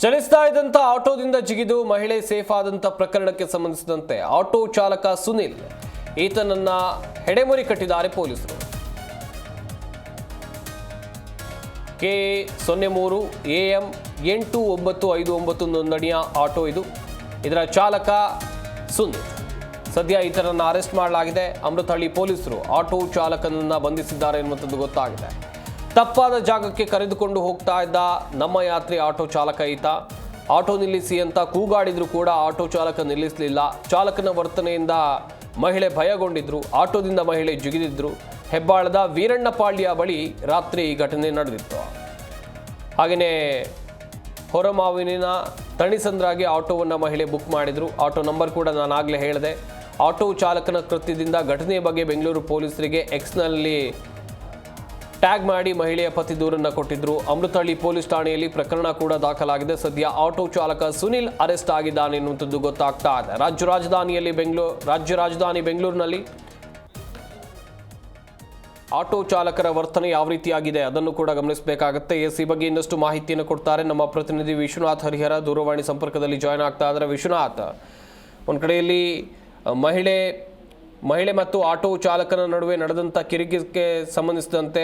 ಚಲಿಸ್ತಾ ಇದ್ದಂಥ ಆಟೋದಿಂದ ಜಿಗಿದು ಮಹಿಳೆ ಸೇಫ್ ಆದಂಥ ಪ್ರಕರಣಕ್ಕೆ ಸಂಬಂಧಿಸಿದಂತೆ ಆಟೋ ಚಾಲಕ ಸುನಿಲ್ ಈತನನ್ನ ಹೆಡೆಮುರಿ ಕಟ್ಟಿದ್ದಾರೆ ಪೊಲೀಸರು. K03 AM 8959 ನೋಂದಣಿಯ ಆಟೋ ಇದು. ಇದರ ಚಾಲಕ ಸುನಿಲ್. ಸದ್ಯ ಈತನನ್ನು ಅರೆಸ್ಟ್ ಮಾಡಲಾಗಿದೆ. ಅಮೃತಹಳ್ಳಿ ಪೊಲೀಸರು ಆಟೋ ಚಾಲಕನನ್ನ ಬಂಧಿಸಿದ್ದಾರೆ ಎನ್ನುವಂಥದ್ದು ಗೊತ್ತಾಗಿದೆ. ತಪ್ಪಾದ ಜಾಗಕ್ಕೆ ಕರೆದುಕೊಂಡು ಹೋಗ್ತಾ ಇದ್ದ ನಮ್ಮ ಯಾತ್ರಿ ಆಟೋ ಚಾಲಕ ಈತ. ಆಟೋ ನಿಲ್ಲಿಸಿ ಅಂತ ಕೂಗಾಡಿದ್ರು ಕೂಡ ಆಟೋ ಚಾಲಕ ನಿಲ್ಲಿಸಲಿಲ್ಲ. ಚಾಲಕನ ವರ್ತನೆಯಿಂದ ಮಹಿಳೆ ಭಯಗೊಂಡಿದ್ರು. ಆಟೋದಿಂದ ಮಹಿಳೆ ಜಿಗಿದಿದ್ರು. ಹೆಬ್ಬಾಳದ ವೀರಣ್ಣಪಾಳ್ಯ ಬಳಿ ರಾತ್ರಿ ಈ ಘಟನೆ ನಡೆದಿತ್ತು. ಹಾಗೆಯೇ ಹೊರಮಾವಿನ ತಣಿಸಂದ್ರಾಗೆ ಆಟೋವನ್ನು ಮಹಿಳೆ ಬುಕ್ ಮಾಡಿದ್ರು. ಆಟೋ ನಂಬರ್ ಕೂಡ ನಾನು ಆಗಲೇ ಹೇಳಿದೆ. ಆಟೋ ಚಾಲಕನ ಕೃತ್ಯದಿಂದ ಘಟನೆಯ ಬಗ್ಗೆ ಬೆಂಗಳೂರು ಪೊಲೀಸರಿಗೆ ಎಕ್ಸ್ನಲ್ಲಿ ಟ್ಯಾಗ್ ಮಾಡಿ ಮಹಿಳೆಯ ಪತಿ ದೂರನ್ನು ಕೊಟ್ಟಿದ್ರು. ಅಮೃತಹಳ್ಳಿ ಪೊಲೀಸ್ ಠಾಣೆಯಲ್ಲಿ ಪ್ರಕರಣ ಕೂಡ ದಾಖಲಾಗಿದೆ. ಸದ್ಯ ಆಟೋ ಚಾಲಕ ಸುನಿಲ್ ಅರೆಸ್ಟ್ ಆಗಿದ್ದಾನೆ ಎನ್ನುವಂಥದ್ದು ಗೊತ್ತಾಗ್ತಾ ಇದೆ. ರಾಜ್ಯ ರಾಜಧಾನಿ ಬೆಂಗಳೂರಿನಲ್ಲಿ ಆಟೋ ಚಾಲಕರ ವರ್ತನೆ ಯಾವ ರೀತಿಯಾಗಿದೆ ಅದನ್ನು ಕೂಡ ಗಮನಿಸಬೇಕಾಗುತ್ತೆ. ಈ ಬಗ್ಗೆ ಇನ್ನಷ್ಟು ಮಾಹಿತಿಯನ್ನು ಕೊಡ್ತಾರೆ ನಮ್ಮ ಪ್ರತಿನಿಧಿ ವಿಶ್ವನಾಥ್ ಹರಿಹರ. ದೂರವಾಣಿ ಸಂಪರ್ಕದಲ್ಲಿ ಜಾಯ್ನ್ ಆಗ್ತಾ ಇದ್ದಾರೆ. ವಿಶ್ವನಾಥ್, ಒಂದು ಕಡೆಯಲ್ಲಿ ಮಹಿಳೆ ಮತ್ತು ಆಟೋ ಚಾಲಕನ ನಡುವೆ ನಡೆದಂಥ ಕಿರಿಕಿರಿಗೆ ಸಂಬಂಧಿಸಿದಂತೆ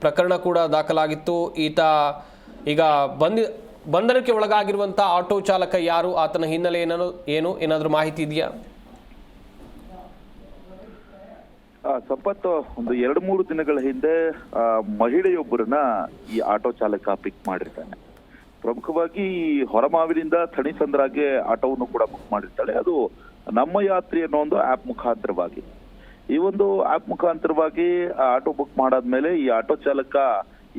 ಪ್ರಕರಣ ಕೂಡ ದಾಖಲಾಗಿತ್ತು. ಈತ ಈಗ ಬಂಧನಕ್ಕೆ ಒಳಗಾಗಿರುವಂಥ ಆಟೋ ಚಾಲಕ ಯಾರು, ಆತನ ಹಿನ್ನೆಲೆ ಏನಾದರೂ ಮಾಹಿತಿ ಇದೆಯಾ? ಸಂಪತ್, ಒಂದು 2-3 ದಿನಗಳ ಹಿಂದೆ ಮಹಿಳೆಯೊಬ್ಬರನ್ನ ಈ ಆಟೋ ಚಾಲಕ ಪಿಕ್ ಮಾಡಿರ್ತಾನೆ. ಪ್ರಮುಖವಾಗಿ ಹೊರಮಾವಿನಿಂದ ಥಣಿಸಂದ್ರಾಗೆ ಆಟೋವನ್ನು ಕೂಡ ಬುಕ್ ಮಾಡಿರ್ತಾಳೆ. ಅದು ನಮ್ಮ ಯಾತ್ರಿ ಅನ್ನೋ ಒಂದು ಆಪ್ ಮುಖಾಂತರವಾಗಿ. ಈ ಒಂದು ಆಪ್ ಮುಖಾಂತರವಾಗಿ ಆಟೋ ಬುಕ್ ಮಾಡಾದ್ಮೇಲೆ ಈ ಆಟೋ ಚಾಲಕ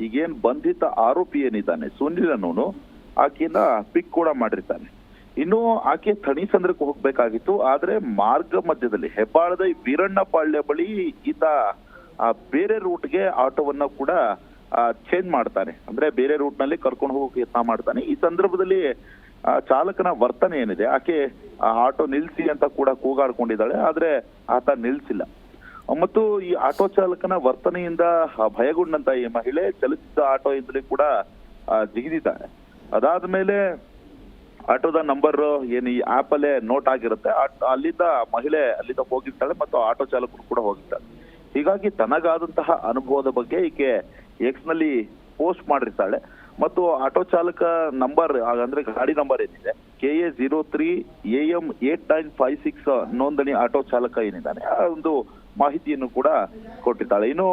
ಈಗೇನ್ ಬಂಧಿತ ಆರೋಪಿ ಏನಿದ್ದಾನೆ ಸುನಿಲ್ ಅನ್ನೋನು ಆಕೆಯನ್ನ ಪಿಕ್ ಕೂಡ ಮಾಡಿರ್ತಾನೆ. ಇನ್ನು ಆಕೆ ಥಣಿಸಂದ್ರಕ್ಕೆ ಹೋಗ್ಬೇಕಾಗಿತ್ತು. ಆದ್ರೆ ಮಾರ್ಗ ಮಧ್ಯದಲ್ಲಿ ಹೆಬ್ಬಾಳದ ವೀರಣ್ಣಪಾಳ್ಯ ಬಳಿ ಈತ ಬೇರೆ ರೂಟ್ಗೆ ಆಟೋವನ್ನ ಕೂಡ ಚೇಂಜ್ ಮಾಡ್ತಾನೆ. ಅಂದ್ರೆ ಬೇರೆ ರೂಟ್ ನಲ್ಲಿ ಕರ್ಕೊಂಡು ಹೋಗೋಕೆ ಯತ್ನ ಮಾಡ್ತಾನೆ. ಈ ಸಂದರ್ಭದಲ್ಲಿ ಚಾಲಕನ ವರ್ತನೆ ಏನಿದೆ, ಆಕೆ ಆಟೋ ನಿಲ್ಸಿ ಅಂತ ಕೂಡ ಕೂಗಾಡ್ಕೊಂಡಿದ್ದಾಳೆ. ಆದ್ರೆ ಆತ ನಿಲ್ಸಿಲ್ಲ. ಮತ್ತು ಈ ಆಟೋ ಚಾಲಕನ ವರ್ತನೆಯಿಂದ ಭಯಗೊಂಡಂತ ಈ ಮಹಿಳೆ ಚಲಿಸಿದ ಆಟೋ ಇಂದಲೇ ಕೂಡ ಜಿಗಿದಿದ್ದಾಳೆ. ಅದಾದ್ಮೇಲೆ ಆಟೋದ ನಂಬರ್ ಏನು ಈ ಆಪ್ ಅಲ್ಲೇ ನೋಟ್ ಆಗಿರುತ್ತೆ, ಅಲ್ಲಿಂದ ಮಹಿಳೆ ಅಲ್ಲಿಂದ ಹೋಗಿರ್ತಾಳೆ ಮತ್ತು ಆಟೋ ಚಾಲಕರು ಕೂಡ ಹೋಗಿರ್ತಾಳೆ. ಹೀಗಾಗಿ ತನಗಾದಂತಹ ಅನುಭವದ ಬಗ್ಗೆ ಈಕೆ ಎಕ್ಸ್ ನಲ್ಲಿ ಪೋಸ್ಟ್ ಮಾಡಿರ್ತಾಳೆ. ಮತ್ತು ಆಟೋ ಚಾಲಕ ನಂಬರ್ ಅಂದ್ರೆ ಗಾಡಿ ನಂಬರ್ ಏನಿದೆ KA03 AM 8956 ನೋಂದಣಿ ಆಟೋ ಚಾಲಕ ಏನಿದ್ದಾನೆ ಆ ಒಂದು ಮಾಹಿತಿಯನ್ನು ಕೂಡ ಕೊಟ್ಟಿದ್ದಾಳೆ. ಇನ್ನು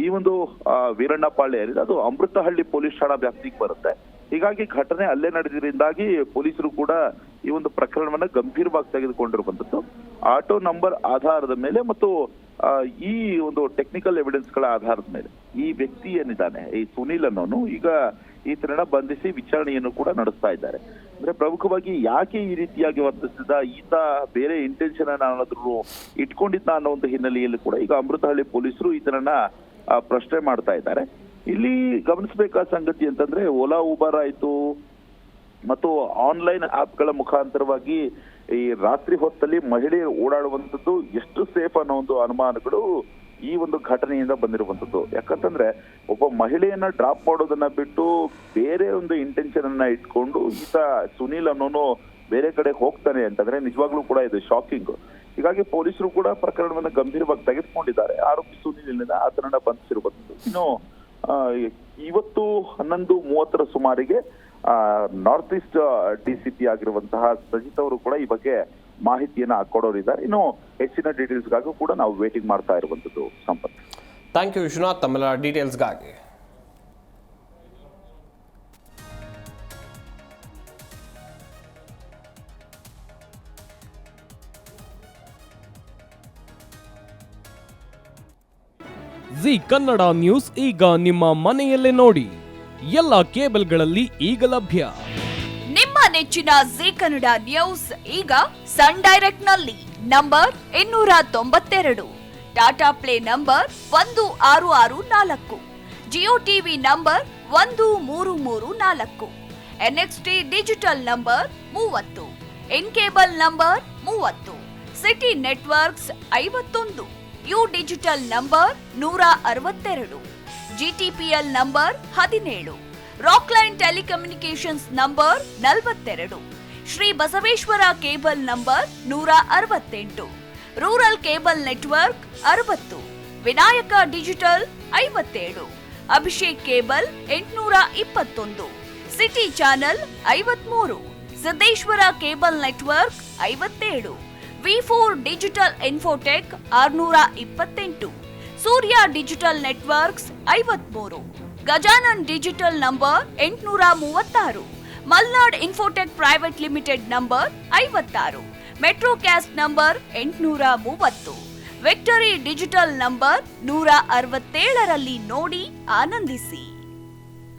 ಈ ಒಂದು ವೀರಣ್ಣಪಾಳ್ಯ ಏನಿದೆ ಅದು ಅಮೃತಹಳ್ಳಿ ಪೊಲೀಸ್ ಠಾಣಾ ವ್ಯಾಪ್ತಿಗೆ ಬರುತ್ತೆ. ಹೀಗಾಗಿ ಘಟನೆ ಅಲ್ಲೇ ನಡೆದಿರಿಂದಾಗಿ ಪೊಲೀಸರು ಕೂಡ ಈ ಒಂದು ಪ್ರಕರಣವನ್ನ ಗಂಭೀರವಾಗಿ ತೆಗೆದುಕೊಂಡಿರುವಂತದ್ದು. ಆಟೋ ನಂಬರ್ ಆಧಾರದ ಮೇಲೆ ಮತ್ತು ಈ ಒಂದು ಟೆಕ್ನಿಕಲ್ ಎವಿಡೆನ್ಸ್ ಗಳ ಆಧಾರದ ಮೇಲೆ ಈ ವ್ಯಕ್ತಿ ಏನಿದ್ದಾನೆ ಈ ಸುನಿಲ್ ಅನ್ನೋನು ಈಗ ಈತನನ್ನ ಬಂಧಿಸಿ ವಿಚಾರಣೆಯನ್ನು ಕೂಡ ನಡೆಸ್ತಾ ಇದ್ದಾರೆ. ಅಂದ್ರೆ ಪ್ರಮುಖವಾಗಿ ಯಾಕೆ ಈ ರೀತಿಯಾಗಿ ವರ್ತಿಸಿದ, ಈತ ಬೇರೆ ಇಂಟೆನ್ಷನ್ ಏನಾದ್ರೂ ಇಟ್ಕೊಂಡಿದ್ದ ಅನ್ನೋ ಒಂದು ಹಿನ್ನೆಲೆಯಲ್ಲಿ ಕೂಡ ಈಗ ಅಮೃತಹಳ್ಳಿ ಪೊಲೀಸರು ಈತನನ್ನ ಪ್ರಶ್ನೆ ಮಾಡ್ತಾ ಇದ್ದಾರೆ. ಇಲ್ಲಿ ಗಮನಿಸಬೇಕಾದ ಸಂಗತಿ ಅಂತಂದ್ರೆ ಓಲಾ ಊಬರ್ ಆಯ್ತು ಮತ್ತು ಆನ್ಲೈನ್ ಆಪ್ ಗಳ ಮುಖಾಂತರವಾಗಿ ಈ ರಾತ್ರಿ ಹೊತ್ತಲ್ಲಿ ಮಹಿಳೆಯರು ಓಡಾಡುವಂಥದ್ದು ಎಷ್ಟು ಸೇಫ್ ಅನ್ನೋ ಒಂದು ಅನುಮಾನಗಳು ಈ ಒಂದು ಘಟನೆಯಿಂದ ಬಂದಿರುವಂತದ್ದು. ಯಾಕಂತಂದ್ರೆ ಒಬ್ಬ ಮಹಿಳೆಯನ್ನ ಡ್ರಾಪ್ ಮಾಡೋದನ್ನ ಬಿಟ್ಟು ಬೇರೆ ಒಂದು ಇಂಟೆನ್ಷನ್ ಅನ್ನ ಇಟ್ಕೊಂಡು ಈತ ಸುನಿಲ್ ಅನ್ನೋನು ಬೇರೆ ಕಡೆ ಹೋಗ್ತಾನೆ ಅಂತಂದ್ರೆ ನಿಜವಾಗ್ಲೂ ಕೂಡ ಇದು ಶಾಕಿಂಗ್. ಹೀಗಾಗಿ ಪೊಲೀಸರು ಕೂಡ ಪ್ರಕರಣವನ್ನ ಗಂಭೀರವಾಗಿ ತೆಗೆದುಕೊಂಡಿದ್ದಾರೆ. ಆರೋಪಿ ಸುನಿಲ್ ಆತನನ್ನ ಬಂಧಿಸಿರುವಂತದ್ದು. ಇನ್ನು ಇವತ್ತು 11:30 ಸುಮಾರಿಗೆ ನಾರ್ತ್ ಈಸ್ಟ್ DCP ಆಗಿರುವಂತಹ ಸಜಿತ್ ಅವರು ಕೂಡ ಈ ಬಗ್ಗೆ ಮಾಹಿತಿಯನ್ನ ಕೊಡೋರಿದ್ದಾರೆ. ಇನ್ನು ಹೆಚ್ಚಿನ ಡೀಟೇಲ್ಸ್ಗಾಗಿ ಕೂಡ ನಾವು ವೇಟಿಂಗ್ ಮಾಡ್ತಾ ಇರುವಂತದ್ದು. ಸಂಪತ್, ಥ್ಯಾಂಕ್ ಯು ವಿಶ್ವನಾಥ್ ತಮ್ಮೆಲ್ಲ ಡೀಟೇಲ್ಸ್ಗಾಗಿ. ಜಿ ಕನ್ನಡ ನ್ಯೂಸ್ ಈಗ ನಿಮ್ಮ ಮನೆಯಲ್ಲೇ ನೋಡಿ. ಎಲ್ಲ ಕೇಬಲ್ಗಳಲ್ಲಿ ಈಗ ಲಭ್ಯ. ನಿಮ್ಮ ನೆಚ್ಚಿನ ಜಿ ಕನ್ನಡ ನ್ಯೂಸ್ ಈಗ ಸನ್ ಡೈರೆಕ್ಟ್ ನಲ್ಲಿ number 292, Tata play number 1664, Jio TV number 1334, NXT digital number 30, in cable number 30, city networks 51, U digital number 162, GTPL number 17, Rockline telecommunications number 42, Shri Basaveshwara cable number 168, rural cable network 60, Vinayaka digital 57, Abhishek cable 821, city channel 53, Siddeshwara cable network 57, V4 digital Infotech 628, Surya digital networks 53, Gajanan digital number 836, Malnad infotech private limited number 56, Metrocast number 830, Victory digital number 167ರಲ್ಲಿ ನೋಡಿ ಆನಂದಿಸಿ.